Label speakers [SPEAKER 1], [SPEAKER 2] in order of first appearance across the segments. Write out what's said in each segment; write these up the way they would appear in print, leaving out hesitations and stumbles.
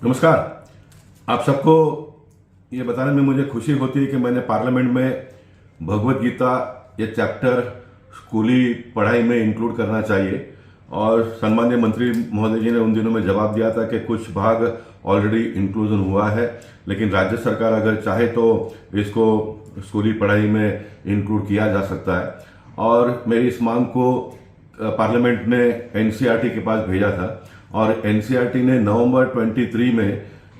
[SPEAKER 1] नमस्कार। आप सबको ये बताने में मुझे खुशी होती है कि मैंने पार्लियामेंट में भगवत गीता ये चैप्टर स्कूली पढ़ाई में इंक्लूड करना चाहिए और सम्माननीय मंत्री महोदय जी ने उन दिनों में जवाब दिया था कि कुछ भाग ऑलरेडी इंक्लूजन हुआ है, लेकिन राज्य सरकार अगर चाहे तो इसको स्कूली पढ़ाई में इंक्लूड किया जा सकता है। और मेरी इस मांग को पार्लियामेंट ने एनसीईआरटी के पास भेजा था और एनसीईआरटी ने नवंबर 23 में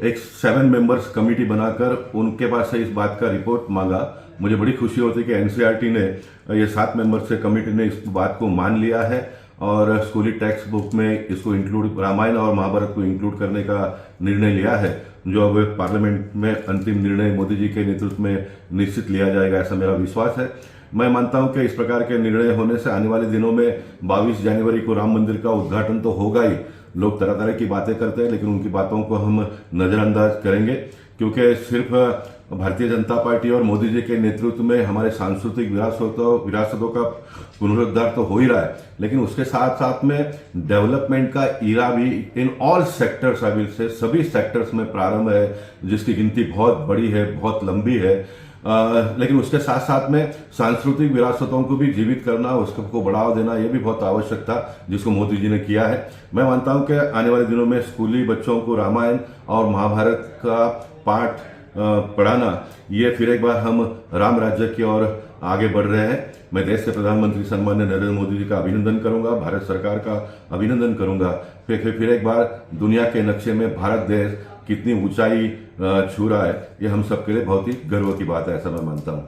[SPEAKER 1] एक 7 मेंबर्स कमेटी बनाकर उनके पास से इस बात का रिपोर्ट मांगा। मुझे बड़ी खुशी होती है कि एनसीईआरटी ने ये 7 मेंबर्स से कमेटी ने इस बात को मान लिया है और स्कूली टेक्स्ट बुक में इसको इंक्लूड रामायण और महाभारत को इंक्लूड करने का निर्णय लिया है, जो अब पार्लियामेंट में अंतिम निर्णय मोदी जी के नेतृत्व में निश्चित लिया जाएगा, ऐसा मेरा विश्वास है। मैं मानता हूं कि इस प्रकार के निर्णय होने से आने वाले दिनों में 22 जनवरी को राम मंदिर का उद्घाटन तो होगा ही। लोग तरह तरह की बातें करते हैं, लेकिन उनकी बातों को हम नजरअंदाज करेंगे, क्योंकि सिर्फ भारतीय जनता पार्टी और मोदी जी के नेतृत्व में हमारे सांस्कृतिक विरासतों का पुनरुद्धार तो हो ही रहा है, लेकिन उसके साथ साथ में डेवलपमेंट का ईरा भी in all sectors, I will say सभी सेक्टर्स में प्रारंभ है, जिसकी गिनती बहुत बड़ी है, बहुत लंबी है। लेकिन उसके साथ साथ में सांस्कृतिक विरासतों को भी जीवित करना, उसको बढ़ावा देना, यह भी बहुत आवश्यक था, जिसको मोदी जी ने किया है। मैं मानता हूं कि आने वाले दिनों में स्कूली बच्चों को रामायण और महाभारत का पाठ पढ़ाना, ये फिर एक बार हम राम राज्य की ओर आगे बढ़ रहे हैं। मैं देश के प्रधानमंत्री सम्माननीय नरेंद्र मोदी जी का अभिनंदन करूंगा, भारत सरकार का अभिनंदन करूंगा। फिर एक बार दुनिया के नक्शे में भारत देश कितनी ऊंचाई छू रहा है, ये हम सबके लिए बहुत ही गर्व की बात है, ऐसा मैं मानता हूं।